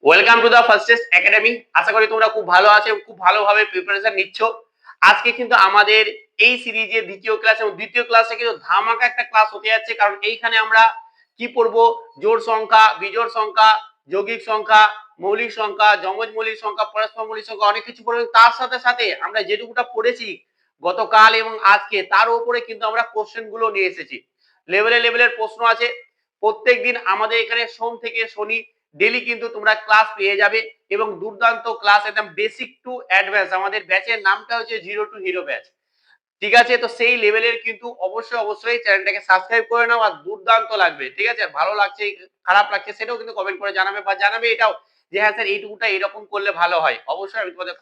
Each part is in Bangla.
Welcome to the fastest academy. আশা করি তোমরা খুব ভালো আছো, খুব ভালোভাবে প্রিপারেশন নিচ্ছ। আজকে কিন্তু আমাদের এই সিরিজের দ্বিতীয় ক্লাস এবং দ্বিতীয় ক্লাসে কিন্তু ধামাকা একটা ক্লাস হতে যাচ্ছে, কারণ এইখানে আমরা কি পড়বো? জোড় সংখ্যা, বিজোড় সংখ্যা, যৌগিক সংখ্যা, মৌলিক সংখ্যা, যমজ মৌলিক সংখ্যা, পরস্পর মৌলিক সংখ্যা, অনেক কিছু পড়বো। তার সাথে সাথে আমরা যেটুকুটা পড়েছি গতকাল এবং আজকে, তার উপরে কিন্তু আমরা কোশ্চেন গুলো নিয়ে এসেছি। লেভেলের প্রশ্ন আছে প্রত্যেকদিন আমাদের এখানে, সোম থেকে শনি ডেলি কিন্তু তোমরা ক্লাস পেয়ে যাবে এবং দুর্দান্ত ক্লাস, একদম বেসিক টু অ্যাডভান্স। আমাদের ব্যাচের নামটা হচ্ছে জিরো টু হিরো ব্যাচ, ঠিক আছে? তো সেই লেভেলের কিন্তু অবশ্যই চ্যানেলটাকে সাবস্ক্রাইব করে নাও, আর দুর্দান্ত লাগবে, ঠিক আছে? আর ভালো লাগছে খারাপ লাগছে সেটাও কিন্তু কমেন্ট করে জানাবে, বা জানাবে এটাও যে হ্যাঁ স্যার এইটুকুটা এরকম করলে ভালো হয়। অবশ্যই আমি তোমাদের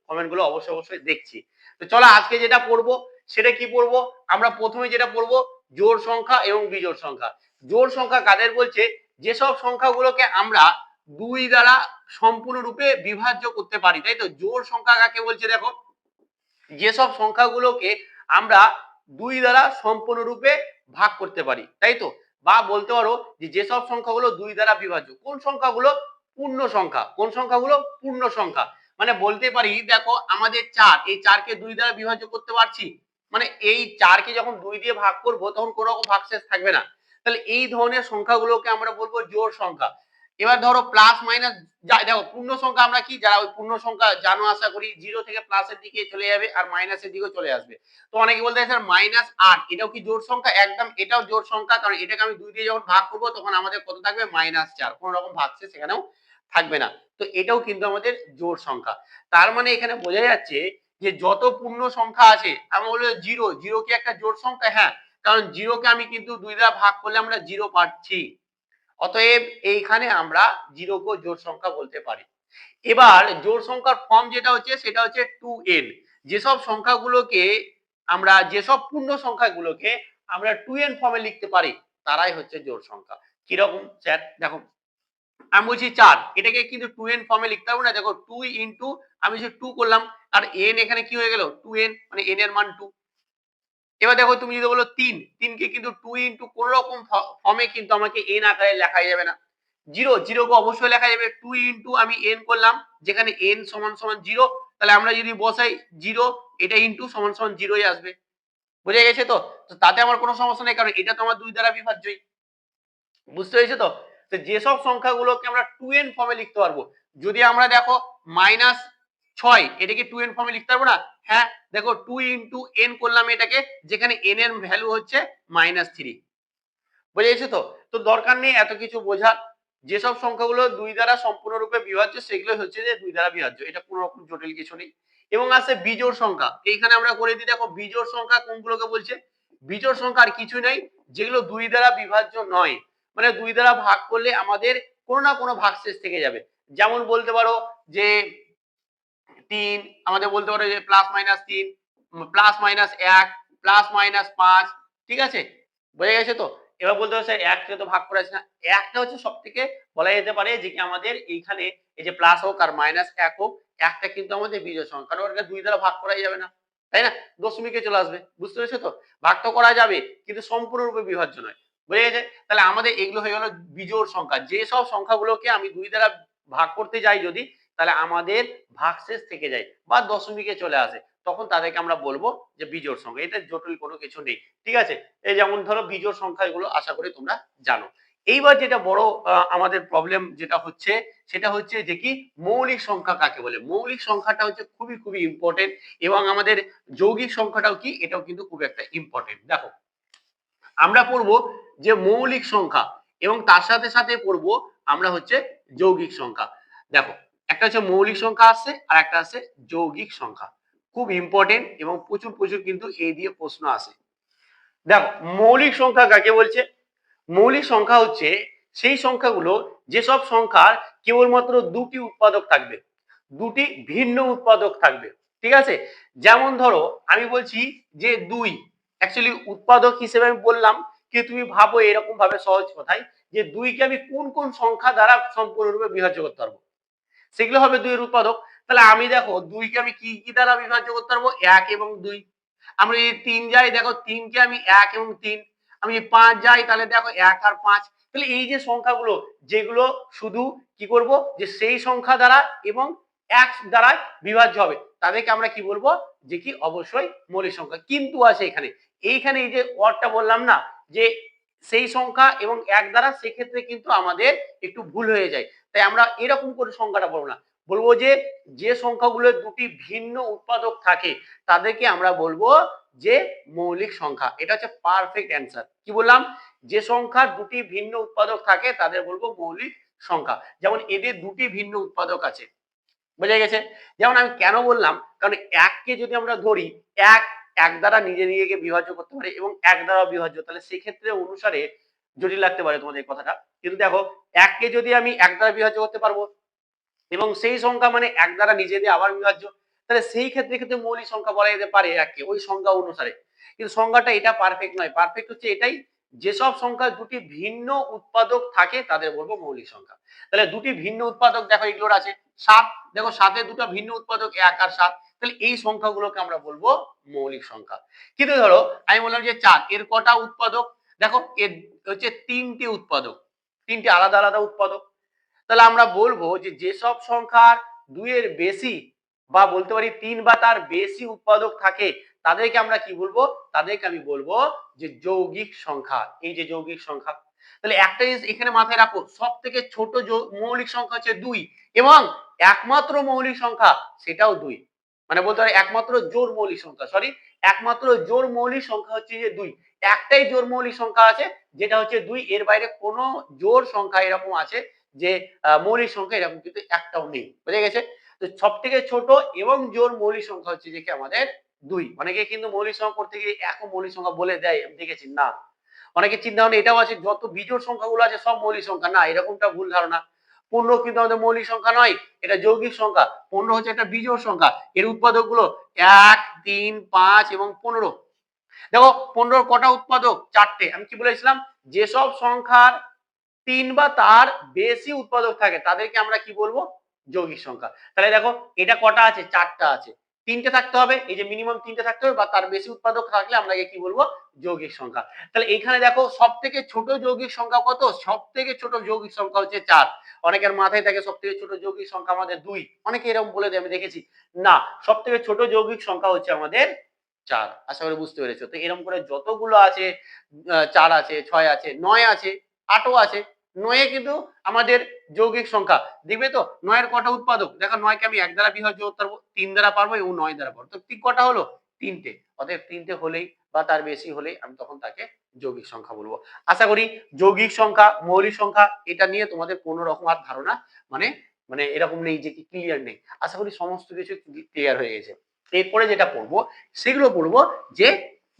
কমেন্টগুলো অবশ্যই দেখছি। তো চলো আজকে যেটা পড়বো সেটা কি পড়বো? আমরা প্রথমে যেটা পড়বো জোড় সংখ্যা এবং বিজোড় সংখ্যা। জোড় সংখ্যা কাদের বলছে? যেসব সংখ্যাগুলোকে আমরা দুই দ্বারা সম্পূর্ণরূপে বিভাজ্য করতে পারি, তাই তো? জোড় সংখ্যা কাকে বলছে? দেখো, যেসব সংখ্যাগুলোকে আমরা দুই দ্বারা সম্পূর্ণরূপে ভাগ করতে পারি, তাই তো? বা বলতে পারো যে যেসব সংখ্যাগুলো দুই দ্বারা বিভাজ্য। কোন সংখ্যাগুলো? পূর্ণ সংখ্যা। কোন সংখ্যাগুলো? পূর্ণ সংখ্যা। মানে বলতে পারি, দেখো আমাদের 4, এই 4কে দুই দ্বারা বিভাজ্য করতে পারছি, মানে এই 4কে যখন দুই দিয়ে ভাগ করব তখন কোনো রকম ভাগশেষ থাকবে না। তাহলে এই ধরনের সংখ্যাগুলোকে আমরা বলবো জোড় সংখ্যা। এবার ধরো প্লাস মাইনাস, দেখো পূর্ণ সংখ্যা আমরা কি, যারা ওই পূর্ণ সংখ্যা জানো আশা করি, জিরো থেকে প্লাসের দিকে চলে যাবে আর মাইনাসের দিকেও চলে আসবে। তো অনেকে বলতে স্যার -8 এটাও কি জোড় সংখ্যা? একদম এটাও জোড় সংখ্যা, কারণ এটাকে আমি 2 দিয়ে যখন ভাগ করব তখন আমাদের কত থাকবে? -4। কোনো রকম ভাগশেষ সেখানেও থাকবে না। তো এটাও কিন্তু আমাদের জোড় সংখ্যা। তার মানে এখানে বোঝা যাচ্ছে যে যত পূর্ণ সংখ্যা আছে, আমরা বলবো জিরো কি একটা জোড় সংখ্যা? হ্যাঁ, কারণ জিরোকে আমি কিন্তু 2 দ্বারা ভাগ করলে আমরা জিরো পাচ্ছি। অতএব এইখানে আমরা জিরোকেও জোড় সংখ্যা বলতে পারি। এবার জোড় সংখ্যার ফর্ম যেটা হচ্ছে সেটা হচ্ছে 2n। যেসব পূর্ণ সংখ্যাগুলোকে আমরা 2n ফর্মে লিখতে পারি তারাই হচ্ছে জোড় সংখ্যা। কিরকম স্যার? দেখো আমি বলছি 4, এটাকে কিন্তু 2n ফর্মে লিখতে পারবো না। দেখো 2 ইনটু, আমি যে 2 করলাম আর n এখানে কি হয়ে গেল? 2n, মানে n এর মান 2। এবার দেখো তুমি যদি বলো 3, 3 কে কিন্তু 2 ইনটু কোন রকম ফর্মে কিন্তু আমাকে n আকারে লেখাই যাবে না। 0 কে অবশ্যই লেখা যাবে 2 ইনটু, আমি n করলাম যেখানে n সমান 0, তাহলে আমরা যদি বসাই 0, এটা ইনটু সমান 0ই আসবে। বুঝে গেছে তো? তো তাতে আমার কোনো সমস্যা নেই, কারণ এটা তো আমার 2 দ্বারা বিভাজ্যই। বুঝতে পেরেছো তো? তো যেসব সংখ্যাগুলোকে আমরা 2n ফর্মে লিখতে পারবো, যদি আমরা দেখো -6, এটাকে 2n ফর্মে লিখতে পারবো না? হ্যাঁ, দেখো 2 ইনটু n করলাম এটাকে, যেখানে n এর ভ্যালু হচ্ছে -3। বুঝে গেছো তো? তো দরকার নেই এত কিছু বোঝার। যেসব সংখ্যাগুলো 2 দ্বারা সম্পূর্ণরূপে বিভাজ্য সেগুলো হচ্ছে যে 2 দ্বারা বিভাজ্য। এটা কোনো রকম জটিল কিছু নেই। এবং আছে বিজোড় সংখ্যা। এইখানে আমরা করে দিই, দেখো বিজোড় সংখ্যা কোনগুলোকে বলছে? বিজোড় সংখ্যা আর কিছুই নাই, যেগুলো 2 দ্বারা বিভাজ্য নয়। মানে 2 দ্বারা ভাগ করলে আমাদের কোনো না কোনো ভাগশেষ থেকে যাবে। যেমন বলতে পারো যে 3, আমাদের বলতে পারো যে +-3, +-1, +-5, ঠিক আছে? বোঝা গেছে তো? এবার বলতে পারো স্যার 1 কে তো ভাগ করা যাচ্ছে না। 1 টা হচ্ছে সবথেকে বলা যেতে পারে যে কি আমাদের এইখানে এই যে প্লাস হোক আর -1 হোক, 1 টা কিন্তু আমাদের বিজোড় সংখ্যা। কারণ ওটাকে 2 দ্বারা ভাগ করাই যাবে না। তাই না? দশমিকে চলে আসবে। বুঝতে পেরেছো তো? ভাগ তো করা যাবে কিন্তু সম্পূর্ণরূপে বিভাজ্য নয়। বোঝা গেছে? তাহলে আমাদের এগুলো হয়ে গেল বিজোড় সংখ্যা। যেসব সংখ্যাগুলোকে আমি 2 দ্বারা ভাগ করতে যাই যদি, তাহলে আমাদের ভাগশেষ থেকে যায় বা দশমিকে চলে আসে, তখন তাদেরকে আমরা বলবো যে বিজোড় সংখ্যা। এটা জটিল কোনো কিছু নেই, ঠিক আছে? এই যেমন ধরো বিজোড় সংখ্যা, এগুলো আশা করি তোমরা জানো। এইবার যেটা বড় আমাদের প্রবলেম যেটা হচ্ছে সেটা হচ্ছে যে কি মৌলিক সংখ্যা কাকে বলে। মৌলিক সংখ্যাটা হচ্ছে খুবই ইম্পর্টেন্ট, এবং আমাদের যৌগিক সংখ্যাটাও কি, এটাও কিন্তু খুব একটা ইম্পর্টেন্ট। দেখো আমরা পড়বো যে মৌলিক সংখ্যা, এবং তার সাথে সাথে পড়বো আমরা হচ্ছে যৌগিক সংখ্যা। দেখো একটা হচ্ছে মৌলিক সংখ্যা আসছে আর একটা আছে যৌগিক সংখ্যা। খুব ইম্পর্টেন্ট এবং প্রচুর কিন্তু এই দিয়ে প্রশ্ন আসে। দেখো মৌলিক সংখ্যা কাকে বলছে? মৌলিক সংখ্যা হচ্ছে সেই সংখ্যাগুলো যেসব সংখ্যার কেবলমাত্র দুটি উৎপাদক থাকবে, দুটি ভিন্ন উৎপাদক থাকবে, ঠিক আছে? যেমন ধরো আমি বলছি যে 2, অ্যাকচুয়ালি উৎপাদক হিসেবে আমি বললাম, কি তুমি ভাবো এরকম ভাবে সহজ কথায় যে 2 কে আমি কোন সংখ্যা দ্বারা সম্পূর্ণরূপে বিভাজ্য করতে পারবো, সেগুলো হবে 2 এর উৎপাদক। তাহলে আমি দেখো 2 কে আমি কি দ্বারা বিভাজ্য করতে পারবো? 1 এবং 2। আমি যদি 3 যাই, দেখো 3 কে আমি 1 এবং 3। আমি যদি 5 যাই তাহলে দেখো 1 আর 5। তাহলে এই যে সংখ্যাগুলো যেগুলো শুধু কি করব যে সেই সংখ্যা দ্বারা এবং এক দ্বারা বিভাজ্য হবে তাদেরকে আমরা কি বলবো যে কি অবশ্যই মৌলিক সংখ্যা। কিন্তু আছে এখানে এইখানে এই যে ওয়ার্ডটা বললাম না যে সেই সংখ্যা এবং এক দ্বারা, সেক্ষেত্রে কিন্তু আমাদের একটু ভুল হয়ে যায়। তাই আমরা এরকম করে সংখ্যাটা বলবো না, বলবো যে যে সংখ্যাগুলো দুটি ভিন্ন উৎপাদক থাকে তাদেরকে আমরা বলবো যে মৌলিক সংখ্যা। এটা হচ্ছে পারফেক্ট অ্যান্সার। কি বললাম? যে সংখ্যার দুটি ভিন্ন উৎপাদক থাকে তাদের বলবো মৌলিক সংখ্যা। যেমন এদের দুটি ভিন্ন উৎপাদক আছে, বোঝা গেছে? যেমন আমি কেন বললাম, কারণ এককে যদি আমরা ধরি এক এক দ্বারা নিজে নিজেকে বিভাজ্য করতে পারে এবং এক দ্বারা বিভাজ্য, তাহলে সেক্ষেত্রে অনুসারে জটিল লাগতে পারে তোমাদের এই কথাটা। কিন্তু দেখো এককে যদি আমি এক দ্বারা বিভাজ্য করতে পারবো এবং সেই সংখ্যা মানে এক দ্বারা নিজে দিয়ে আবার বিভাজ্য, তাহলে সেই ক্ষেত্রে কিন্তু মৌলিক সংখ্যা বলা যেতে পারে এককে ওই সংখ্যা অনুসারে। কিন্তু সংখ্যাটা এটা পারফেক্ট নয়, পারফেক্ট হচ্ছে এটাই যেসব সংখ্যা দুটি ভিন্ন উৎপাদক থাকে তাদের বলবো মৌলিক সংখ্যা। তাহলে দুটি ভিন্ন উৎপাদক দেখো এগুলোর আছে 7, দেখো 7 দুটো ভিন্ন উৎপাদক 1 আর 7, তাহলে এই সংখ্যাগুলোকে আমরা বলবো মৌলিক সংখ্যা। কিন্তু ধরো আমি বললাম যে 4 এর কটা উৎপাদক, দেখো এর হচ্ছে 3টি উৎপাদক, 3টি আলাদা আলাদা উৎপাদক। তাহলে আমরা বলবো যে যেসব সংখ্যার 2 এর বেশি বা বলতে পারি 3 বা তার বেশি উৎপাদক থাকে তাদেরকে আমরা কি বলবো, তাদেরকে আমি বলবো যে যৌগিক সংখ্যা। এই যে যৌগিক সংখ্যা, তাহলে একটা জিনিস এখানে মাথায় রাখো, সব থেকে ছোট মৌলিক সংখ্যা হচ্ছে 2 এবং একমাত্র মৌলিক সংখ্যা সেটাও 2, মানে বলতে পারি একমাত্র জোড় মৌলিক সংখ্যা, সরি একমাত্র জোড় মৌলিক সংখ্যা হচ্ছে যে 2। একটাই জোড় মৌলিক সংখ্যা আছে যেটা হচ্ছে 2, এর বাইরে কোনো জোড় সংখ্যা এরকম আছে যে মৌলিক সংখ্যা এরকম কিন্তু একটাও নেই, বুঝে গেছে? তো সব থেকে ছোট এবং জোড় মৌলিক সংখ্যা হচ্ছে যে কি আমাদের 2। অনেকে কিন্তু মৌলিক সংখ্যা করতে গিয়ে এক মৌলিক সংখ্যা বলে দেয়, আমি দেখেছি। না, অনেকে চিন্তা ভাবনা এটাও আছে যত বিজোড় সংখ্যাগুলো আছে সব মৌলিক সংখ্যা, না, এরকমটা ভুল ধারণা। 15 কিন্তু আমাদের মৌলিক সংখ্যা নয়, এটা যৌগিক সংখ্যা। 15 হচ্ছে একটা বিজোড় সংখ্যা, এর উৎপাদক গুলো 1, 3, 5 এবং 15। দেখো 15 কটা উৎপাদক? 4টে। আমি কি বলেছিলাম? যেসব সংখ্যার 3 বা তার বেশি উৎপাদক থাকে তাদেরকে আমরা কি বলবো? যৌগিক সংখ্যা। তাহলে দেখো এটা কটা আছে? 4টা আছে, 3টে থাকতে হবে, এই যে মিনিমাম 3টে থাকতে হবে বা তার বেশি উৎপাদক থাকলে আমরা কি বলবো? যৌগিক সংখ্যা। তাহলে এখানে দেখো সবথেকে ছোট যৌগিক সংখ্যা কত? সবথেকে ছোট যৌগিক সংখ্যা হচ্ছে 4। অনেকের মাথায় থাকে সবথেকে ছোট যৌগিক সংখ্যা আমাদের 2, অনেকে এরকম বলে দেয়, আমি দেখেছি। না, সবথেকে ছোট যৌগিক সংখ্যা হচ্ছে আমাদের 4। আশা করি বুঝতে পেরেছো। তো এরকম করে যতগুলো আছে, 4 আছে, 6 আছে, 9 আছে, 8ও আছে। 9 কিন্তু আমাদের যৌগিক সংখ্যা। দেখবে তো 9 এর কটা উৎপাদক? দেখো 9 কে আমি 1 দ্বারা বিভাজ্য করতে পারবো, 3 দ্বারা পারবো এবং 9 দ্বারা পারবো। তো ঠিক কটা হলো? 3টে। অতএব 3টে হলেই বা তার বেশি হলেই আমি তখন তাকে যৌগিক সংখ্যা বলবো। আশা করি যৌগিক সংখ্যা, মৌলিক সংখ্যা এটা নিয়ে তোমাদের কোনো রকম আর ধারণা মানে মানে এরকম নেই যে কি ক্লিয়ার নেই। আশা করি সমস্ত কিছু ক্লিয়ার হয়ে গেছে। এরপরে যেটা পড়বো সেগুলো পড়বো যে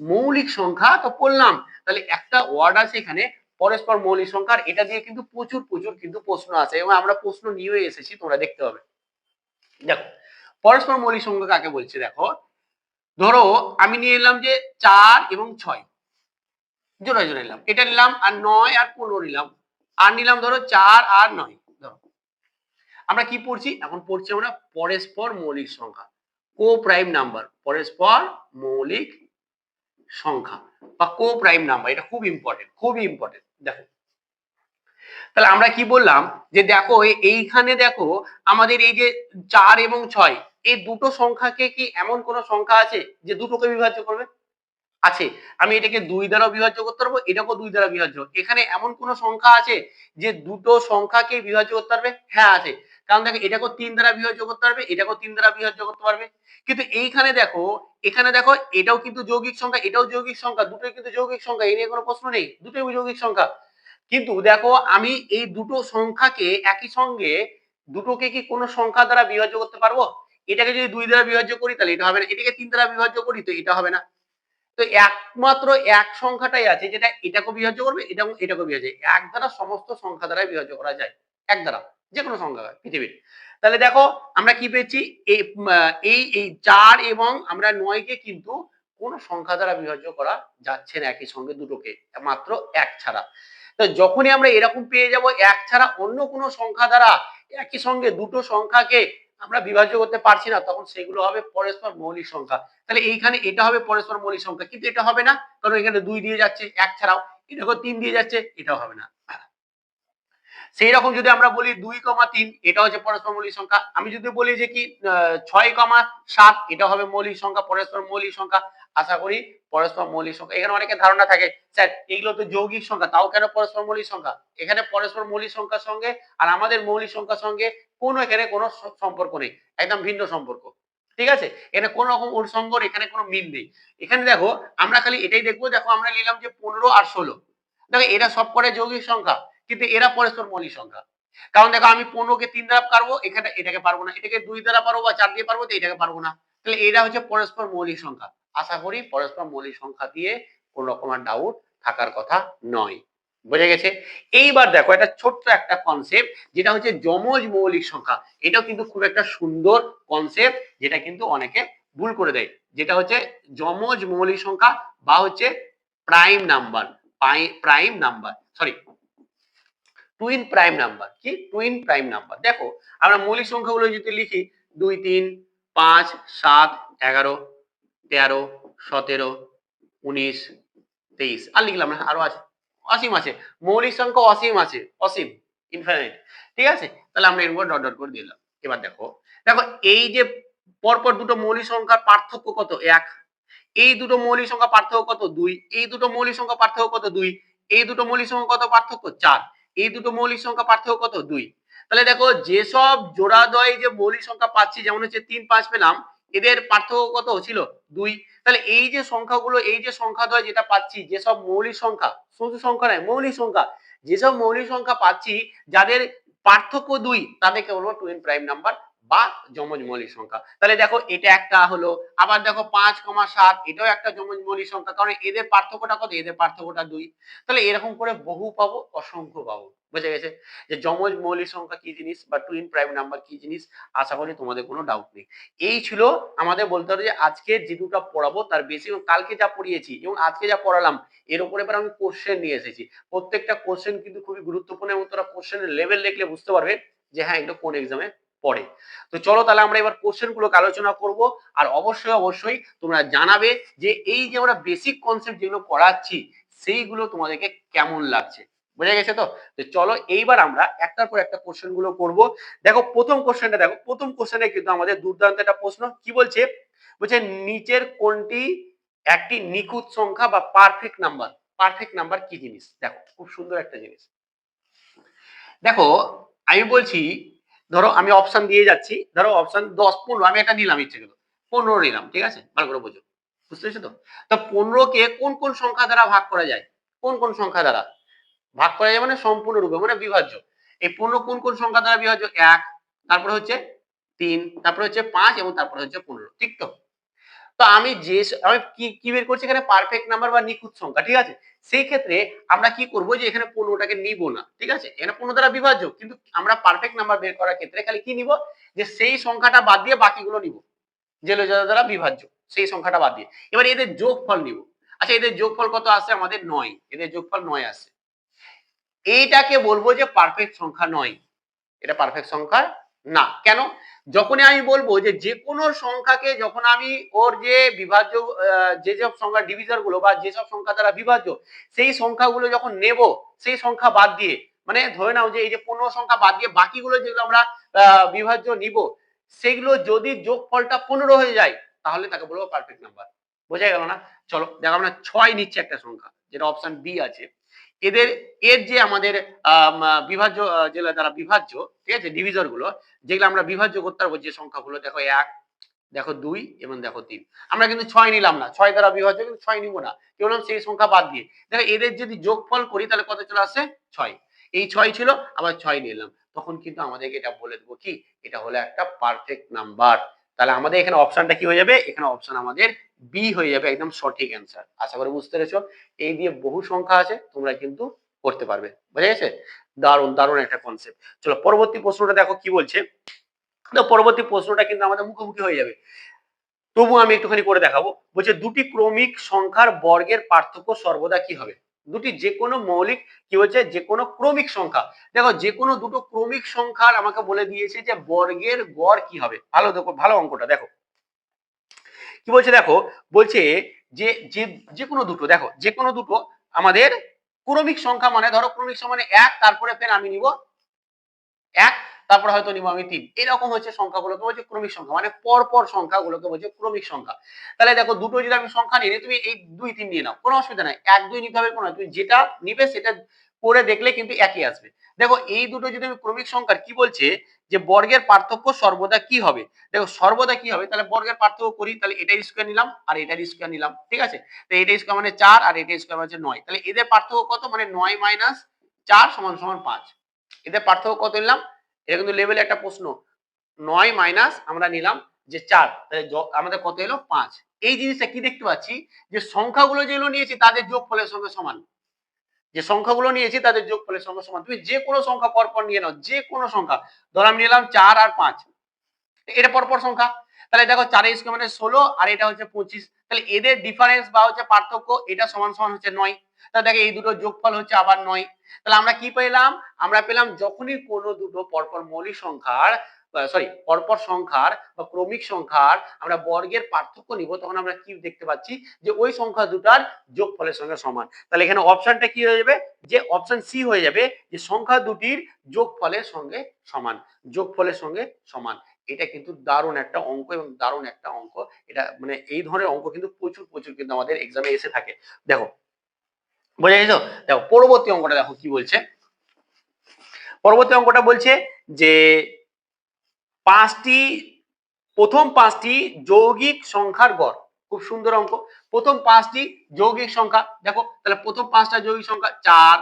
মৌলিক সংখ্যা তো পড়লাম, তাহলে একটা ওয়ার্ড আছে এখানে পরস্পর মৌলিক সংখ্যার, এটা দিয়ে কিন্তু প্রচুর প্রচুর কিন্তু প্রশ্ন আছে এবং আমরা প্রশ্ন নিয়ে এসেছি, তোমরা দেখতে হবে। দেখো পরস্পর মৌলিক সংখ্যা কাকে বলছে, দেখো ধরো আমি নিয়ে এলাম যে 4 এবং 6 জোড়া জোড়া নিলাম, এটা নিলাম, আর 9 আর 15 নিলাম, আর নিলাম ধরো 4 আর 9। ধরো আমরা কি পড়ছি এখন? পড়ছি আমরা পরস্পর মৌলিক সংখ্যা, কো প্রাইম নাম্বার, পরস্পর মৌলিক সংখ্যা বা কো প্রাইম নাম্বার। এটা খুব ইম্পর্টেন্ট, খুবই ইম্পর্টেন্ট। দেখো তাহলে আমরা কি বললাম যে দেখো এইখানে দেখো আমাদের এই যে 4 এবং 6 এই দুটো সংখ্যাকে কি এমন কোন সংখ্যা আছে যে দুটোকে বিভাজ্য করবে? আছে। আমি এটাকে 2 দ্বারা বিভাজ্য করতে পারবো, এটাকেও 2 দ্বারা বিভাজ্য। এখানে এমন কোন সংখ্যা আছে যে দুটো সংখ্যাকে বিভাজ্য করতে পারবে? হ্যাঁ আছে। কারণ দেখো এটাকেও 3 দ্বারা বিভাজ্য করতে পারবে, এটাকেও 3 দ্বারা বিভাজ্য করতে পারবে। কিন্তু এইখানে দেখো, এখানে দেখো এটাও কিন্তু যৌগিক সংখ্যা, এটাও যৌগিক সংখ্যা, দুটোই কিন্তু যৌগিক সংখ্যা, এই নিয়ে কোনো প্রশ্ন নেই, দুটোই যৌগিক সংখ্যা। কিন্তু দেখো আমি এই দুটো সংখ্যাকে একই সঙ্গে দুটোকে কি কোনো সংখ্যা দ্বারা বিভাজ্য করতে পারবো? এটাকে যদি 2 দ্বারা বিভাজ্য করি তাহলে এটা হবে না, এটাকে 3 দ্বারা বিভাজ্য করি তো এটা হবে না। তো একমাত্র এক সংখ্যাটাই আছে যেটা এটাকে বিভাজ্য করবে, এটাকে বিভাজ্য, এক দ্বারা সমস্ত সংখ্যা দ্বারা বিভাজ্য করা যায়, এক দ্বারা যে কোনো সংখ্যা পৃথিবীর। তাহলে দেখো আমরা কি পেয়েছি, এই 4 এবং আমরা 9 কে কিন্তু কোন সংখ্যা দ্বারা বিভাজ্য করা যাচ্ছে না একই সঙ্গে দুটোকে, মাত্র এক ছাড়া। তো যখনই আমরা এরকম পেয়ে যাব এক ছাড়া অন্য কোনো সংখ্যা দ্বারা একই সঙ্গে দুটো সংখ্যাকে আমরা বিভাজ্য করতে পারছি না, তখন সেগুলো হবে পরস্পর মৌলিক সংখ্যা। তাহলে এইখানে এটা হবে পরস্পর মৌলিক সংখ্যা, কিন্তু এটা হবে না কারণ এখানে 2 দিয়ে যাচ্ছে এক ছাড়াও, এটাকেও 3 দিয়ে যাচ্ছে, এটাও হবে না। সেই রকম যদি আমরা বলি 2,3 এটা হচ্ছে পরস্পর মৌলিক সংখ্যা। আমি যদি বলি যে কি 6,7 এটা হবে মৌলিক সংখ্যা, পরস্পর মৌলিক সংখ্যা। আশা করি পরস্পর মৌলিক সংখ্যা। এখানে অনেকের ধারণা থাকে স্যার এগুলো তো যৌগিক সংখ্যা, তাও কেন পরস্পর মৌলিক সংখ্যা? এখানে পরস্পর মৌলিক সংখ্যার সঙ্গে আর আমাদের মৌলিক সংখ্যার সঙ্গে এখানে কোনো সম্পর্ক নেই, একদম ভিন্ন সম্পর্ক। ঠিক আছে, এখানে কোন রকম অনুষঙ্গর এখানে কোনো মিল নেই। এখানে দেখো আমরা খালি এটাই দেখবো, দেখো আমরা নিলাম যে 15 আর 16, দেখো এরা সব করে যৌগিক সংখ্যা, কিন্তু এরা পরস্পর মৌলিক সংখ্যা। কারণ দেখো আমি 15 কে 3 দ্বারা পারবো, এখানে এটাকে পারবো না, এটাকে 2 দ্বারা পারবো বা 4 দিয়ে পারবো, তো এটাকে পারবো না। তাহলে এরা হচ্ছে পরস্পর মৌলিক সংখ্যা। আশা করি পরস্পর মৌলিক সংখ্যা দিয়ে কোন রকম ডাউট থাকার কথা নয়। বুঝে গেছে? এইবার দেখো এটা ছোট্ট একটা কনসেপ্ট, যেটা হচ্ছে যমজ মৌলিক সংখ্যা। এটাও কিন্তু খুব একটা সুন্দর কনসেপ্ট, যেটা কিন্তু অনেকে ভুল করে দেয়। যেটা হচ্ছে যমজ মৌলিক সংখ্যা বা হচ্ছে prime number, prime number, sorry twin prime number. কি টুইন প্রাইম নাম্বার? দেখো আমরা মৌলিক সংখ্যাগুলো যদি লিখি 2, 3, 5, 7, 11, 13, 17, 19, 23 আর লিখলাম না, আরো আছে, অসীম আছে, মৌলিক সংখ্যা অসীম আছে, অসীম, ইনফিনিট। ঠিক আছে, তাহলে আমরা এর উপর ডট ডট করে দিলাম। এবার দেখো, দেখো এই যে পরপর দুটো মৌলিক সংখ্যার পার্থক্য কত? 1। এই দুটো মৌলিক সংখ্যা পার্থক্য কত? 2। এই দুটো মৌলিক সংখ্যা পার্থক্য কত? 2। এই দুটো মৌলিক সংখ্যা কত পার্থক্য? 4। এই দুটো মৌলিক সংখ্যা পার্থক্য কত? 2। তাহলে দেখো যেসব জোড়াদ্বয় যে মৌলিক সংখ্যা পাচ্ছি, যেমন হচ্ছে 3, 5 পেলাম, এদের পার্থক্য কত ছিল? 2। তাহলে এই যে সংখ্যাগুলো, এই যে সংখ্যাদ্বয় যেটা পাচ্ছি, যেসব মৌলিক সংখ্যা, শুধু সংখ্যা নয় মৌলিক সংখ্যা, যেসব মৌলিক সংখ্যা পাচ্ছি যাদের পার্থক্য 2, তাদেরকে বলবো টুইন প্রাইম নাম্বার বা যমজ মৌলিক সংখ্যা। তাহলে দেখো এটা একটা হলো, আবার দেখো 5,7 এটাও একটা যমজ মৌলিক সংখ্যা, কারণ এদের পার্থক্যটা কত? এদের পার্থক্যটা 2। তাহলে এরকম করে বহু পাবো, অসংখ্য পাবো। বুঝে গেছে যে যমজ মৌলিক সংখ্যা কি জিনিস বা টুইন প্রাইম নাম্বার কি জিনিস? আশা করি তোমাদের কোনো ডাউট নেই। এই ছিল আমাদের বলতে হবে যে আজকের যে দুটো পড়াবো তার বেশি, কালকে যা পড়িয়েছি এবং আজকে যা পড়ালাম এর উপরে এবার আমি কোশ্চেন নিয়ে এসেছি। প্রত্যেকটা কোশ্চেন কিন্তু খুবই গুরুত্বপূর্ণ এবং তোরা কোশ্চেনের লেভেল দেখলে বুঝতে পারবে যে হ্যাঁ এটা কোন এক্সামে পড়ে। তো চলো তাহলে আমরা এবার কোশ্চেন গুলোকে আলোচনা করব। আর অবশ্যই অবশ্যই তোমরা জানাবে যে এই যে আমরা বেসিক কনসেপ্ট যেগুলো পড়াচ্ছি সেইগুলো তোমাদেরকে কেমন লাগছে। বুঝে গেছে তো? তো চলো এইবার আমরা একটার পর একটা কোশ্চেন গুলো করব। দেখো প্রথম কোশ্চেনটা, দেখো প্রথম কোশ্চেনে কিন্তু আমাদের দুর্দান্ত একটা প্রশ্ন। কি বলছে? বলছে নিচের কোনটি একটি নিখুঁত সংখ্যা বা পারফেক্ট নাম্বার? পারফেক্ট নাম্বার কি জিনিস? দেখো খুব সুন্দর একটা জিনিস। দেখো আমি বলছি, ধরো আমি অপশন দিয়ে যাচ্ছি, ধরো অপশন 10, 15, আমি একটা নিলাম ইচ্ছে করে 15 নিলাম, ঠিক আছে, ভালো করে বোঝো, বুঝতে পেরেছো তো? তো 15 কে কোন কোন সংখ্যা দ্বারা ভাগ করা যায়? কোন কোন সংখ্যা দ্বারা ভাগ করা যায়? মানে সম্পূর্ণরূপে, মানে বিভাজ্য। এই 15 কোন কোন সংখ্যা দ্বারা বিভাজ্য? 1, তারপরে হচ্ছে 3, তারপরে হচ্ছে 5 এবং তারপরে হচ্ছে 15, ঠিক তো? তো আমি যে আমি কি বের করছি এখানে? পারফেক্ট নাম্বার বা নিখুঁত সংখ্যা, ঠিক আছে। সেই ক্ষেত্রে আমরা কি করব যে এখানে 15টাকে নিব না, ঠিক আছে, এখানে 15 দ্বারা বিভাজ্য, কিন্তু আমরা পারফেক্ট নাম্বার বের করার ক্ষেত্রে খালি কি নিব? যে সেই সংখ্যাটা বাদ দিয়ে বাকিগুলো নিব, যেগুলো দ্বারা বিভাজ্য, সেই সংখ্যাটা বাদ দিয়ে এবার এদের যোগফল নিব। আচ্ছা এদের যোগফল কত আসে? আমাদের 9, এদের যোগফল 9 আসে। এইটাকে বলবো যে পারফেক্ট সংখ্যা নয়, এটা পারফেক্ট সংখ্যা না। কেন? যখনই আমি বলবো যে যে কোনো সংখ্যাকে যখন আমি ওর যে বিভাজ্য যেসব সংখ্যা ডিভিজর গুলো বা যেসব সংখ্যা দ্বারা বিভাজ্য সেই সংখ্যাগুলো যখন নেব সেই সংখ্যা বাদ দিয়ে, মানে ধরে নাও যে এই যে 15 সংখ্যা বাদ দিয়ে বাকিগুলো যেগুলো আমরা বিভাজ্য নিব, সেগুলো যদি যোগফলটা 15 হয়ে যায় তাহলে তাকে বলবো পারফেক্ট নাম্বার। বোঝা গেল না? চলো দেখো আমরা 6 নিচ্ছে একটা সংখ্যা, যেটা অপশন বি আছে। এদের এর যে আমাদের বিভাজ্য যেগুলো দ্বারা বিভাজ্য, ঠিক আছে, ডিভিজর গুলো যেগুলো আমরা বিভাজ্য করতে পারবো, যে সংখ্যাগুলো দেখো 1, দেখো 2 এবং দেখো 3। আমরা কিন্তু 6 নিলাম না, 6 দ্বারা বিভাজ্য, কিন্তু 6 নিব না, কেবল সেই সংখ্যা বাদ দিয়ে। দেখো এদের যদি যোগফল করি তাহলে কত চলে আসে? 6। এই 6 ছিল, আবার 6 নিলাম, তখন কিন্তু আমাদেরকে এটা বলে দেবো কি এটা হলো একটা পারফেক্ট নাম্বার। তাহলে আমাদের এখানে অপশনটা কি হয়ে যাবে? এখানে অপশন আমাদের বি হয়ে যাবে, একদম সঠিক অ্যান্সার। আশা করি বুঝতে পেরেছো। এই দিয়ে বহু সংখ্যা আছে, তোমরা কিন্তু করতে পারবে। বুঝা গেছে? দারুণ দারুণ একটা কনসেপ্ট। চলো পরবর্তী প্রশ্নটা দেখো কি বলছে। তো পরবর্তী প্রশ্নটা কিন্তু আমাদের মুখোমুখি হয়ে যাবে, তবু আমি একটুখানি করে দেখাবো। বলছে দুটি ক্রমিক সংখ্যার বর্গের পার্থক্য সর্বদা কি হবে? দুটি যে কোনো মৌলিক, কি বলছে, যে কোনো ক্রমিক সংখ্যা, দেখো যে কোনো দুটো ক্রমিক সংখ্যার আমাকে বলে দিয়েছে যে বর্গের গড় কি হবে। ভালো দেখো, ভালো অঙ্কটা দেখো কি বলছে। দেখো বলছে যে যে যে কোনো দুটো, দেখো যে কোনো দুটো আমাদের ক্রমিক সংখ্যা, মানে ধরো ক্রমিক সংখ্যা মানে 1, তারপরে ফের আমি নিব 1, তারপর হয়তো নিব আমি 3। এরকম হচ্ছে সংখ্যাগুলোকে বলছে ক্রমিক সংখ্যা, মানে পরপর সংখ্যাগুলোকে বলছে ক্রমিক সংখ্যা। তাহলে দেখো দুটো যদি আমি সংখ্যা নিই, তুমি এই 2, 3 নিয়ে নাও, কোনো অসুবিধা নাই। 1, 2 নিতে হবে কোনো, তুমি যেটা নিবে সেটা করে দেখলে কিন্তু একই আসবে। দেখো এই দুটো যদি আমি ক্রমিক সংখ্যার কি বলছে যে বর্গের পার্থক্য সর্বদা কি হবে। দেখো সর্বদা কি হবে, তাহলে বর্গের পার্থক্য করি, তাহলে এটার স্কয়ার নিলাম আর এটার স্কয়ার নিলাম, ঠিক আছে। তো এটার স্কয়ার মানে 4 আর এটার স্কয়ার মানে 9, তাহলে এদের পার্থক্য কত, মানে 9 মাইনাস 4 সমান সমান 5। এদের পার্থক্য কত নিলাম, এটা কিন্তু লেভেলে একটা প্রশ্ন। 9 মাইনাস আমরা নিলাম যে 4, তাহলে আমাদের কত এলো 5। এই জিনিসটা কি দেখতে পাচ্ছি যে সংখ্যাগুলো যেগুলো নিয়েছি তাদের যোগফলের সঙ্গে সমান, যে সংখ্যাগুলো নিয়েছি তাদের যোগফলের সঙ্গে সমান। তুমি যে কোনো সংখ্যা পরপর নিয়ে নাও, যে কোনো সংখ্যা, ধর আমি নিলাম 4 আর 5, এটা পরপর সংখ্যা, তাহলে দেখো 4 এর স্কয়ার মানে 16 আর এটা হচ্ছে 25, তাহলে এদের ডিফারেন্স বা হচ্ছে পার্থক্য এটা সমান সমান হচ্ছে 9। তাহলে দেখো এই দুটো যোগফল হচ্ছে আবার 9। তাহলে আমরা কি পেলাম, আমরা পেলাম যখনই কোনো দুটো পরপর মৌলিক সংখ্যার পরপর সংখ্যার বা ক্রমিক সংখ্যার আমরা বর্গের পার্থক্য নিব, তখন আমরা কি দেখতে পাচ্ছি যে ওই সংখ্যা দুটার যোগফলের সঙ্গে সমান। তাহলে এখানে অপশনটা কি হয়ে যাবে, যে অপশন সি হয়ে যাবে, যে সংখ্যা দুটির যোগফলের সঙ্গে সমান, যোগফলের সঙ্গে সমান। এটা কিন্তু দারুণ একটা অঙ্ক এবং দারুণ একটা অঙ্ক। এটা মানে এই ধরনের অঙ্ক কিন্তু প্রচুর প্রচুর কিন্তু আমাদের এক্সামে এসে থাকে। দেখো বোঝা গেছো। দেখো পরবর্তী অঙ্কটা দেখো কি বলছে। পরবর্তী অঙ্কটা বলছে যে প্রথম পাঁচটি যৌগিক সংখ্যার গড়। খুব সুন্দর অঙ্ক। প্রথম পাঁচটি যৌগিক সংখ্যা, দেখো তাহলে প্রথম পাঁচটা যৌগিক সংখ্যা 4,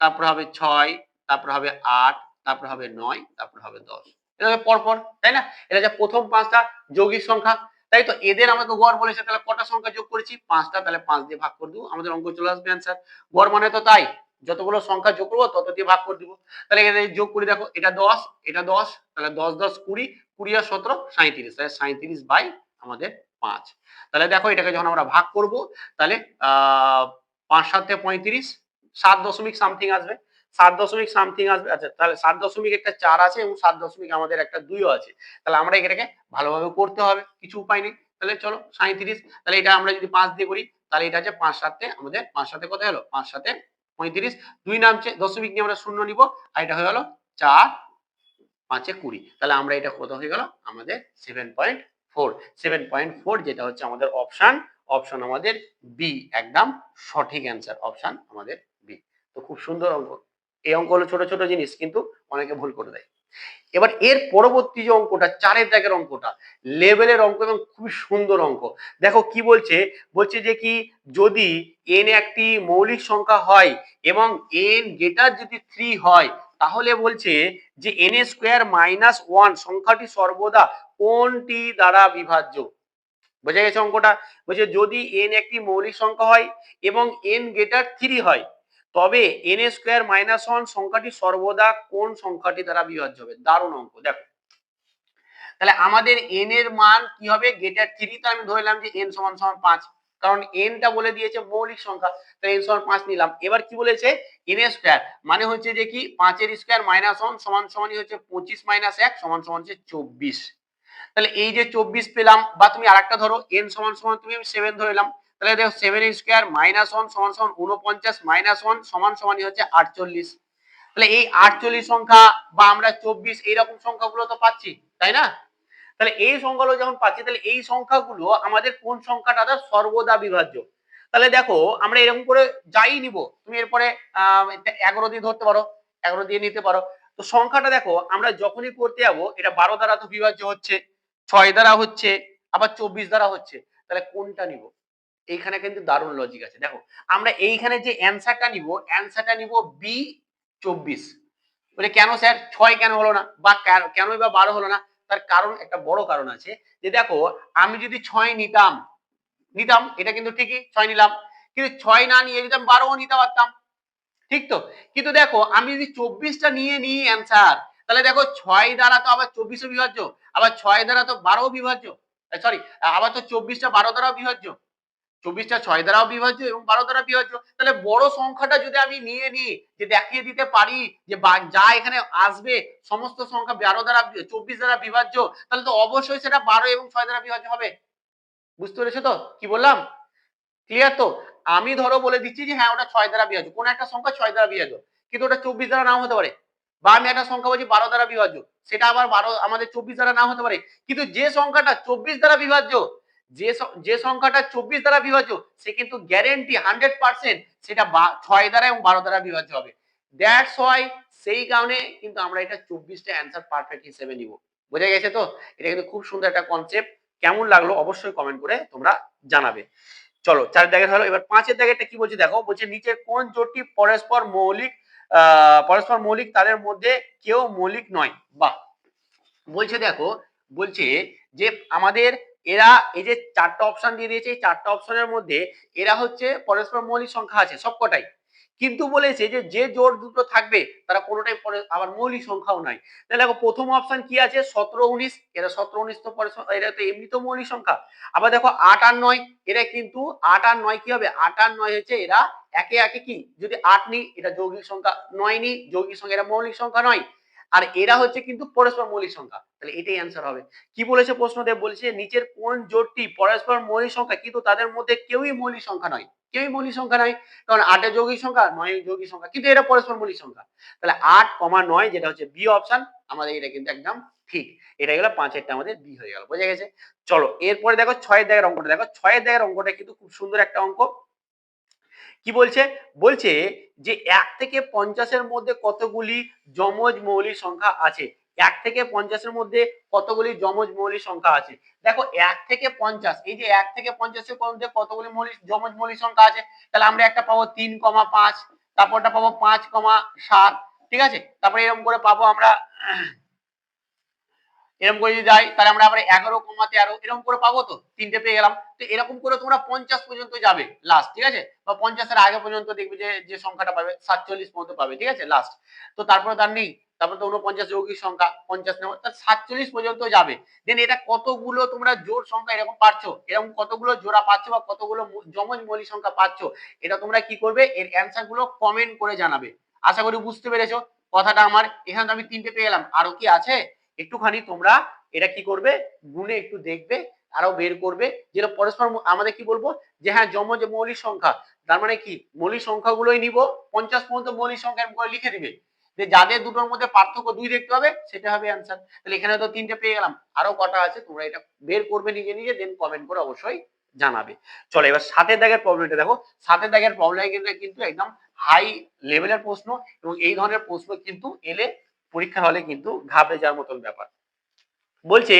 তারপর হবে 6, তারপর হবে 8, তারপর হবে 9, তারপর হবে 10। এটা হবে পরপর, তাই না? এটা যে প্রথম পাঁচটা যৌগিক সংখ্যা, তাই তো এদের আমাকে গড় বলেছে, তাহলে কটা সংখ্যা যোগ করেছি, 5টা, তাহলে 5 দিয়ে ভাগ করে দেবো, আমাদের অঙ্ক চলে আসবে অ্যান্সার। গড় মানে তো তাই, যতগুলো সংখ্যা যোগ করবো তত দিয়ে ভাগ করে দিব। তাহলে এখানে যোগ করি, দেখো এটা 10, এটা 10, তাহলে 10 10 20, 20 আর 17 37, তাহলে 37 বাই আমাদের 5। তাহলে দেখো এটাকে যখন আমরা ভাগ করব, তাহলে 5 7 35, 7 দশমিক সামথিং আসবে, 7 দশমিক সামথিং আসবে। আচ্ছা তাহলে 7 দশমিক একটা 4 আছে এবং 7 দশমিক আমাদের একটা 2ও আছে। তাহলে আমরা এটাকে ভালোভাবে করতে হবে, কিছু উপায় নেই। তাহলে চলো 37, তাহলে এটা আমরা যদি 5 দিয়ে করি, তাহলে এটা আছে 5 7 আমাদের 5 7 কত হলো, 5 7 35, 2 নামছে, দশমিক নিয়ে আমরা শূন্য নিব, আর এটা হয়ে গেল 4 5 20। তাহলে আমরা এটা কত হয়ে গেল আমাদের 7.4, 7.4, যেটা হচ্ছে আমাদের অপশন, অপশন আমাদের বি, একদম সঠিক অ্যান্সার, অপশন আমাদের বি। তো খুব সুন্দর অঙ্ক। এই অঙ্ক হলো ছোট ছোট জিনিস কিন্তু অনেকে ভুল করে দেয়। এবার এর পরবর্তী যে অঙ্কটা, 4 দাগের অঙ্কটা, লেভেলের অঙ্ক এবং খুবই সুন্দর অঙ্ক। দেখো কি বলছে, বলছে যে কি যদি n একটি মৌলিক সংখ্যা হয় এবং n গ্রেটার যদি 3 হয়, তাহলে বলছে যে n স্কয়ার মাইনাস 1 সংখ্যাটি সর্বদা কোনটি দ্বারা বিভাজ্য। বোঝা গেছে অঙ্কটা। বলছে যদি n একটি মৌলিক সংখ্যা হয় এবং n গ্রেটার 3 হয়, তবে n স্কয়ার মাইনাস 1 সংখ্যাটি সর্বদা কোন সংখ্যাটি দ্বারা বিভাজ্য হবে। দারুণ অঙ্ক। দেখো তাহলে আমাদের n এর মান কি হবে, গ্রেটার 3, তো আমি ধরলাম যে n সমান সমান 5, কারণ n টা বলে দিয়েছে মৌলিক সংখ্যা, তাই n সমান 5 নিলাম। এবার কি বলেছে, n স্কয়ার মানে হচ্ছে যে কি 5 এর স্কয়ার মাইনাস 1 সমান সমানই হচ্ছে 25 মাইনাস 1 সমান সমান হচ্ছে 24। তাহলে এই যে 24 পেলাম, বা তুমি আরেকটা ধরো n সমান সমান তুমি 7 ধরলাম, তাহলে দেখো 7 এর স্কয়ার মাইনাস 1 সমান সমান 49 মাইনাস 1 সমান সমানই হচ্ছে 48। তাহলে এই 48 সংখ্যা বা আমরা 24 এইরকম সংখ্যাগুলো তো পাচ্ছি, তাই না? তাহলে এই সংখ্যাগুলো যখন পাচ্ছি, তাহলে এই সংখ্যাগুলো আমাদের কোন সংখ্যাটা দ্বারা সর্বদা বিভাজ্য। তাহলে দেখো আমরা এরকম করে যাই নিব, তুমি এরপরে 11 দিয়ে ধরতে পারো, 11 দিয়ে নিতে পারো। তো সংখ্যাটা দেখো আমরা যখনই করতে যাবো, এটা 12 দ্বারা তো বিভাজ্য হচ্ছে, 6 দ্বারা হচ্ছে, আবার 24 দ্বারা হচ্ছে, তাহলে কোনটা নিব। এইখানে কিন্তু দারুণ লজিক আছে। দেখো আমরা এইখানে যে অ্যান্সারটা নিব বি 24। বলে কেন স্যার 6 কেন হলো না, বা কেনই বা 12 হলো না? তার কারণ, একটা বড় কারণ আছে, যে দেখো আমি যদি 6 নিতাম এটা কিন্তু ঠিকই 6 নিলাম, কিন্তু 6 না নিয়ে যদি আমি 12ও নিতে পারতাম, ঠিক তো। কিন্তু দেখো আমি যদি 24টা নিয়ে নিই অ্যান্সার, তাহলে দেখো 6 দ্বারা তো আবার 24ও বিভাজ্য, আবার 6 দ্বারা তো 12ও বিভাজ্য, সরি আবার তো 24টা 12 দ্বারাও বিভাজ্য, 24টা 6 দ্বারাও বিভাজ্য এবং 12 দ্বারা বিভাজ্য। তাহলে বড় সংখ্যাটা যদি আমি নিয়ে নিই, যে দেখিয়ে দিতে পারি যে যা এখানে আসবে সমস্ত সংখ্যা 12 দ্বারা 24 দ্বারা বিভাজ্য, তাহলে তো অবশ্যই সেটা 12 এবং 6 দ্বারা বিভাজ্য হবে। বুঝতে পেরেছো তো কি বললাম? ক্লিয়ার তো? আমি ধরো বলে দিচ্ছি যে হ্যাঁ ওটা 6 দ্বারা বিভাজ্য, কোন একটা সংখ্যা 6 দ্বারা বিভাজ্য, কিন্তু ওটা 24 দ্বারা নাও হতে পারে, বা আমি একটা সংখ্যা বলছি 12 দ্বারা বিভাজ্য, সেটা আবার 12 আমাদের 24 দ্বারা না হতে পারে, কিন্তু যে সংখ্যাটা 24 দ্বারা বিভাজ্য, যে সংখ্যাটা 24 দ্বারা বিভাজ্য, সে কিন্তু গ্যারেন্টি 100% সেটা 6 দ্বারা এবং 12 দ্বারা বিভাজ্য হবে। দ্যাটস ওয়াই সেই কারণে কিন্তু আমরা এটা 24টা অ্যান্সার পারফেক্ট হিসেবে নিব। বোঝা গেছে তো? এটা কিন্তু খুব সুন্দর একটা কনসেপ্ট। কেমন লাগলো অবশ্যই কমেন্ট করে তোমরা জানাবে। চলো 4 দাগের হলো, এবার 5 দাগেরটা কি বলছে দেখো, বলছে নিচের কোন জোটটি পরস্পর মৌলিক তাদের মধ্যে কেউ মৌলিক নয়। বাহ, বলছে দেখো, বলছে যে আমাদের এরা এই যে 4টা অপশন দিয়ে দিয়েছে, এই 4টা অপশনের মধ্যে এরা হচ্ছে পরস্পর মৌলিক সংখ্যা আছে সবকটাই, কিন্তু বলেছে যে যে জোড় দুটো থাকবে তারা কোনোটাই আবার মৌলিক সংখ্যাও নাই। তাহলে দেখো প্রথম অপশন কি আছে, 17 19, এরা 17 19 তো এরা তো এমনি তো মৌলিক সংখ্যা। আবার দেখো 8 আর 9, এরা কিন্তু 8 আর 9 কি হবে, 8 আর 9 হচ্ছে এরা একে একে কি, যদি 8 নি এটা যৌগিক সংখ্যা, 9 নি যৌগিক সংখ্যা, এরা মৌলিক সংখ্যা নয়, আর এরা হচ্ছে কিন্তু পরস্পর মৌলিক সংখ্যা। তাহলে এটাই অ্যান্সার হবে। কি বলেছে প্রশ্নতে, বলছে নিচের কোন জোড়টি পরস্পর মৌলিক সংখ্যা কিন্তু তাদের মধ্যে কেউই মৌলিক সংখ্যা নয়, কেউই মৌলিক সংখ্যা নয়, কারণ 8 এর যৌগিক সংখ্যা, 9 এর যৌগিক সংখ্যা, কিন্তু এটা পরস্পর মৌলিক সংখ্যা। তাহলে 8, 9 যেটা হচ্ছে বি অপশন, আমাদের এটা কিন্তু একদম ঠিক। এটা গেল 5 এরটা আমাদের বি হয়ে গেল। বোঝা গেছে? চলো এরপরে দেখো 6 এর দাগের অঙ্কটা দেখো। 6 এর দাগের অঙ্কটা কিন্তু খুব সুন্দর একটা অঙ্ক। কি বলছে, বলছে যে 1 থেকে 50 এর মধ্যে কতগুলি যমজ মৌলিক সংখ্যা আছে। 1 থেকে 50 এর মধ্যে কতগুলি যমজ মৌলিক সংখ্যা আছে। দেখো 1 থেকে 50, এই যে 1 থেকে 50 এর মধ্যে কতগুলি যমজ মৌলিক সংখ্যা আছে, তাহলে আমরা একটা পাবো 3,5, তারপরটা পাবো 5,7, ঠিক আছে, তারপরে এরকম করে পাবো আমরা, এরকম করে যদি যাই তাহলে আমরা আবার 11,13 এরকম করে পাবো, তো তিনটে পেয়ে গেলাম। তো এরকম করে তোমরা 50 পর্যন্ত যাবে লাস্ট, ঠিক আছে, বা 50 এর আগে পর্যন্ত দেখবে যে যে সংখ্যাটা পাবে 47 পর্যন্ত পাবে, ঠিক আছে, লাস্ট। তো তারপরে তার নেই, তারপর তো 49 যৌগিক সংখ্যা, 50 নেব, 47 পর্যন্ত যাবে। দেন এটা কতগুলো তোমরা জোড় সংখ্যা এরকম পাচ্ছ, এরকম কতগুলো জোড়া পাচ্ছ বা কতগুলো যমজ মৌলিক সংখ্যা পাচ্ছ, এটা তোমরা কি করবে, এর অ্যান্সার গুলো কমেন্ট করে জানাবে। আশা করি বুঝতে পেরেছো কথাটা আমার। এখানে তো আমি তিনটে পেয়ে গেলাম, আরো কি আছে একটুখানি তোমরা এটা কি করবে, গুণে একটু দেখবে, আরো বের করবে, যেটা পরস্পর আমাদের কি বলবো যে হ্যাঁ যমজ মৌলিক সংখ্যা, তার মানে কি মৌলিক সংখ্যাগুলোই নিব, 50 পর্যন্ত মৌলিক সংখ্যা করে লিখে দিবে, যে যাদের দুটোর মধ্যে পার্থক্য 2 দেখতে হবে সেটা হবে অ্যান্সার। তাহলে এখানে তো তিনটে পেয়ে গেলাম, আরো কটা আছে তোমরা এটা বের করবে নিজে নিজে, দেন কমেন্ট করে অবশ্যই জানাবে। চলো এবার 7 দাগের প্রবলেমটা দেখো। 7 দাগের প্রবলেম কিন্তু একদম হাই লেভেলের প্রশ্ন, এবং এই ধরনের প্রশ্ন কিন্তু এলে পরীক্ষা হলে কিন্তু ঘাবড়ে যাওয়ার মতন ব্যাপার। বলছে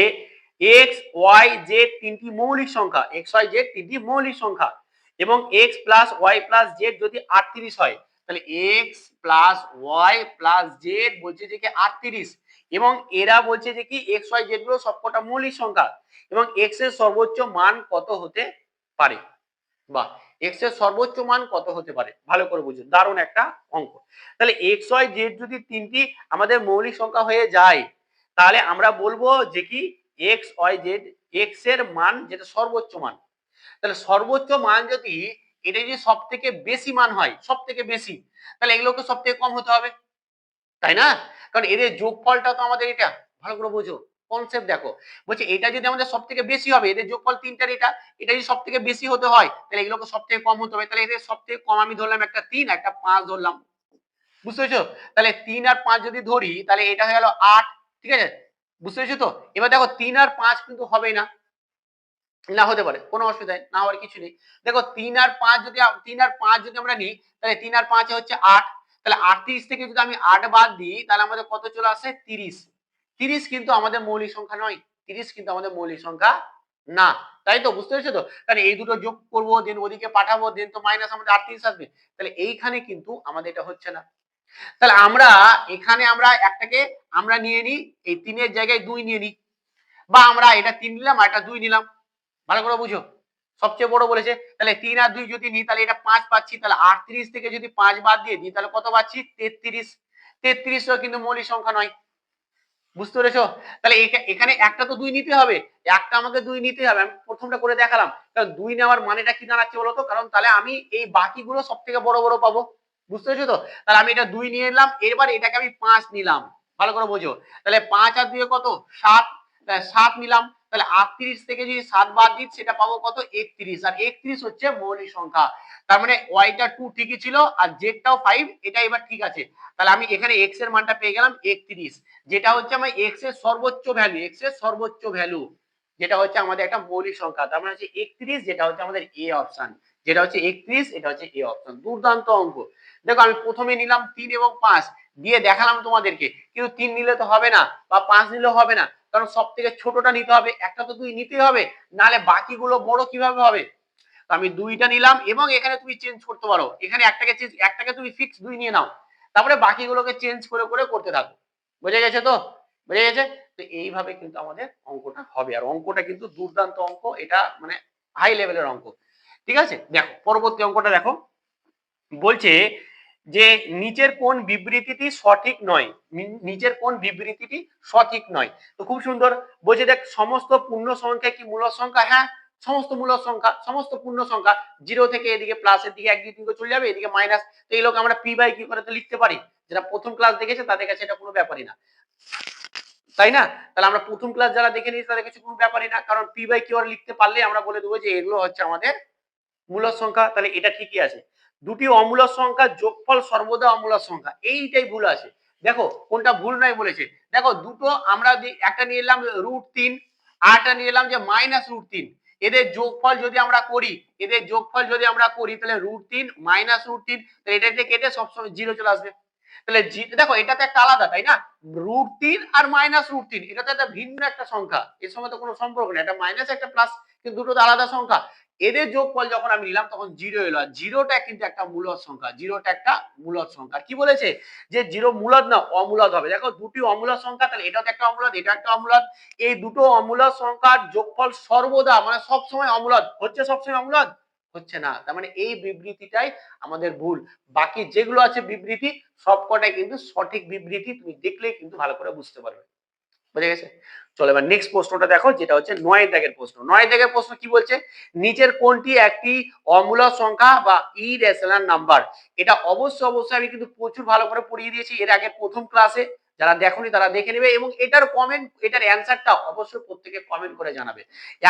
এক্স ওয়াই জেড তিনটি মৌলিক সংখ্যা, এক্স ওয়াই জেড তিনটি মৌলিক সংখ্যা, এবং x plus y plus z যদি 38 হয়, তাহলে x plus y plus z বলছে যে কি 38, এবং এরা বলছে যে কি এক্স ওয়াই জেড গুলো সবকটা মৌলিক সংখ্যা, এবং এক্স এর সর্বোচ্চ মান কত হতে পারে। বাহ, এক্স এর সর্বোচ্চ মান কত হতে পারে, ভালো করে বুঝুন, দারুণ একটা অঙ্ক। তাহলে এক্স ওয়াই জেড যদি তিনটি আমাদের মৌলিক সংখ্যা হয়ে যায়, তাহলে আমরা বলবো যে কি এক্স ওয়াই জেড, এক্স এর মান যেটা সর্বোচ্চ মান, তাহলে সর্বোচ্চ মান যদি এটা যদি সব থেকে বেশি মান হয়, সব থেকে বেশি, তাহলে এগুলোকে সব থেকে কম হতে হবে, তাই না? কারণ এদের যোগফলটা তো আমাদের এটা, ভালো করে বোঝো কনসেপ্ট দেখো। বলছে এটা যদি আমাদের সব থেকে বেশি হবে, এদের যোগফল তিনটার, এটা যদি সব থেকে বেশি হতে হয়, তাহলে এগুলোকে সব থেকে কম হতে হবে। তাহলে এদের সব থেকে কম আমি ধরলাম একটা 3, একটা 5 ধরলাম, বুঝতে পেরেছো? তাহলে 3 আর 5 যদি ধরি, তাহলে এটা হয়ে গেল 8, ঠিক আছে, বুঝতে পেরেছো তো? এবার দেখো 3 আর 5 কিন্তু হবে না, না হতে পারে, কোনো অসুবিধা নেই, না হওয়ার কিছু নেই। দেখো 3 আর 5 যদি আমরা নিই, তাহলে 3 আর 5 হচ্ছে 8, তাহলে 38 থেকে যদি আমি 8 বাদ দিই, তাহলে আমাদের কত চলে আসে 30। 30 কিন্তু আমাদের মৌলিক সংখ্যা নয়, 30 কিন্তু আমাদের মৌলিক সংখ্যা না, তাই তো? বুঝতে পেরেছো তো? তাহলে এই দুটো যোগ করবো, দেন ওদিকে পাঠাবো, দেন তো মাইনাস আমাদের 38 আসবে, তাহলে এইখানে কিন্তু আমাদের এটা হচ্ছে না। তাহলে আমরা এখানে আমরা একটাকে আমরা নিয়ে নিই, এই 3 এর জায়গায় 2 নিয়ে নিই, বা আমরা এটা 3 নিলাম আর এটা 2 নিলাম, ভালো করে বুঝো, সবচেয়ে বড় বলেছে। তাহলে 3 আর 2 যদি নিই, তাহলে এটা 5 পাচ্ছি, তাহলে 38 থেকে যদি 5 বাদ দিয়ে দিই, তাহলে কত পাচ্ছি 33। 33ও কিন্তু মৌলিক সংখ্যা নয়, বুঝতে পেরেছো? তাহলে এখানে একটা তো 2 নিতে হবে, একটা আমাকে 2 নিতে হবে, আমি প্রথমটা করে দেখালাম। কারণ 2 নেওয়ার মানেটা কি দাঁড়াচ্ছে বলতো, কারণ তাহলে আমি এই বাকিগুলো সব থেকে বড় বড় পাবো, বুঝতে পেরেছো তো? তাহলে আমি এটা 2 নিয়ে নিলাম, এবার এটাকে আমি 5 নিলাম, ভালো করে বোঝো। তাহলে 5 আর 2 কত 7, 7 নিলাম, তাহলে 38 থেকে যদি 7 বাদ দিই সেটা পাবো কত 31, আর 31 হচ্ছে মৌলিক সংখ্যা। তার মানে ওয়াইটা 2 ঠিকই ছিল আর জেডটাও 5, এটা এবার ঠিক আছে। তাহলে আমি এখানে এক্স এর মানটা পেয়ে গেলাম 31, যেটা হচ্ছে আমার এক্স এর সর্বোচ্চ ভ্যালু, এক্স এর সর্বোচ্চ ভ্যালু, যেটা হচ্ছে আমাদের একটা মৌলিক সংখ্যা। তার মানে হচ্ছে 31, যেটা হচ্ছে আমাদের এ অপশন, যেটা হচ্ছে 31, এটা হচ্ছে এ অপশন। দুর্দান্ত অঙ্ক। দেখো আমি প্রথমে নিলাম 3 এবং 5 দিয়ে দেখালাম তোমাদেরকে, কিন্তু 3 নিলে তো হবে না বা 5 নিলেও হবে না, কারণ সব থেকে ছোটটা নিতে হবে, একটা তো তুই নিতেই হবে, নাহলে বাকিগুলো বড় কিভাবে হবে। তো আমি 2টা নিলাম, এবং এখানে তুমি চেঞ্জ করতে পারো, এখানে একটাকে তুমি ফিক্স 2 নিয়ে নাও, তারপরে বাকিগুলোকে চেঞ্জ করে করে করতে থাকো। বুঝে গেছে তো? বুঝে গেছে? তো এইভাবে কিন্তু আমাদের অঙ্কটা হবে, আর অঙ্কটা কিন্তু দুর্দান্ত অঙ্ক, এটা মানে হাই লেভেলের অঙ্ক। ঠিক আছে, দেখো পরবর্তী অঙ্কটা দেখো, বলছে যে নিচের কোন বিবৃতিটি সঠিক নয়, নিচের কোন বিবৃতিটি সঠিক নয়। তো খুব সুন্দর বলছে, দেখ সমস্ত পূর্ণ সংখ্যা কি মূলদ সংখ্যা? হ্যাঁ, সমস্ত মূলদ সংখ্যা, সমস্ত পূর্ণ সংখ্যা। 0 থেকে এদিকে প্লাসের দিকে 1 2 3 করে চলে যাবে, এদিকে মাইনাস, তো এই লোক আমরা পি বাই কিউ করে তো লিখতে পারি, যারা প্রথম ক্লাস দেখেছে তাদের কাছে এটা কোনো ব্যাপারই না, তাই না? তাহলে আমরা প্রথম ক্লাস যারা দেখে নিয়েছি তাদের কাছে কোনো ব্যাপারই না, কারণ পি বাই কিউ লিখতে পারলে আমরা বলে দেবো যে এগুলো হচ্ছে আমাদের মূলদ সংখ্যা। তাহলে এটা ঠিকই আছে। দুটি অমূলদ সংখ্যার যোগফল সর্বদা অমূলদ সংখ্যা, এইটাই ভুল আছে। দেখো কোনটা ভুল নাই বলেছে, দেখো দুটো আমরা একটা নিয়ে এলাম √3, আর একটা নিয়ে এলাম যে -√3, এদের যোগফল যদি আমরা করি, এদের যোগফল যদি আমরা করি তাহলে √3 -√3, তাহলে এটা কেটে সবসময় 0 চলে আসবে। তাহলে দেখো এটা তো একটা আলাদা, তাই না? √3 আর -√3, এটা তো একটা ভিন্ন একটা সংখ্যা, এর সঙ্গে তো কোনো সম্পর্ক নেই, একটা মাইনাস একটা প্লাস, কিন্তু দুটো তো আলাদা সংখ্যা। এদের যোগফল যখন আমি নিলাম তখন 0 এলো, আর 0টা কিন্তু একটা মূলদ সংখ্যা, 0টা একটা মূলদ সংখ্যা। কি বলেছে যে 0 মূলদ না অমূলদ হবে। দেখো দুটি অমূলদ সংখ্যা, তাহলে এটাও একটা অমূলদ, এটা একটা অমূলদ। এই দুটো অমূলদ সংখ্যার যোগফল সর্বদা মানে সব সময় অমূলদ হচ্ছে, সব সময় অমূলদ হচ্ছে না। তার মানে এই বিবৃতিটাই আমাদের ভুল। বাকি যেগুলো আছে বিবৃতি সবকটাই কিন্তু সঠিক বিবৃতি, তুমি দেখলেই কিন্তু ভালো করে বুঝতে পারবে। বুঝে গেছে? চলো এবার নেক্সট প্রশ্নটা দেখো, যেটা হচ্ছে 9 দাগের প্রশ্ন। 9 দাগের প্রশ্ন কি বলছে, নিচের কোনটি একটি অমূলদ সংখ্যা বা ইরেশনাল নাম্বার? এটা অবশ্যই আমি কিন্তু প্রচুর ভালো করে পড়িয়ে দিয়েছি এর আগে প্রথম ক্লাসে, যারা দেখোনি তারা দেখে নেবে, এবং এটার কমেন্ট, এটার অ্যানসারটা অবশ্যই প্রত্যেকে কমেন্ট করে জানাবে।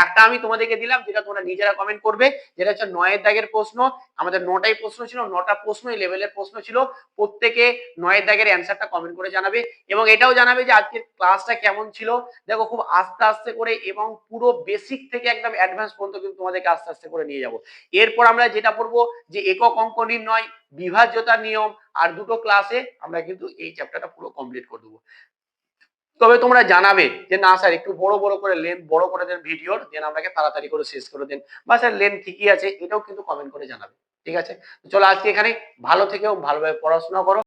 একটা আমি তোমাদেরকে দিলাম যেটা তোমরা নিজেরা কমেন্ট করবে, যেটা হচ্ছে 9 দাগের প্রশ্ন। আমাদের 9টাই প্রশ্ন ছিল, 9টা প্রশ্ন এই লেভেলের প্রশ্ন ছিল। প্রত্যেকে 9 দাগের অ্যানসারটা কমেন্ট করে জানাবে, এবং এটাও জানাবে যে আজকের ক্লাসটা কেমন ছিল। দেখো খুব আস্তে আস্তে করে এবং পুরো বেসিক থেকে একদম অ্যাডভান্স পর্যন্ত কিন্তু তোমাদেরকে আস্তে আস্তে করে নিয়ে যাব। এরপর আমরা যেটা পড়বো যে একক অঙ্ক নির্ণয়, বিভাজ্যতার নিয়ম, আর দুটো ক্লাসে আমরা কিন্তু এই চ্যাপ্টারটা পুরো কমপ্লিট করে দেবো। তবে তোমরা জানাবে যে না স্যার একটু বড় বড় করে লেন্থ বড় করে দেন ভিডিওর, দেন আমাকে তাড়াতাড়ি করে শেষ করে দেন, বা স্যার লেন্থ ঠিকই আছে, এটাও কিন্তু কমেন্ট করে জানাবে। ঠিক আছে, চলো আজকে এখানে, ভালো থেকেও, ভালোভাবে পড়াশোনা করো।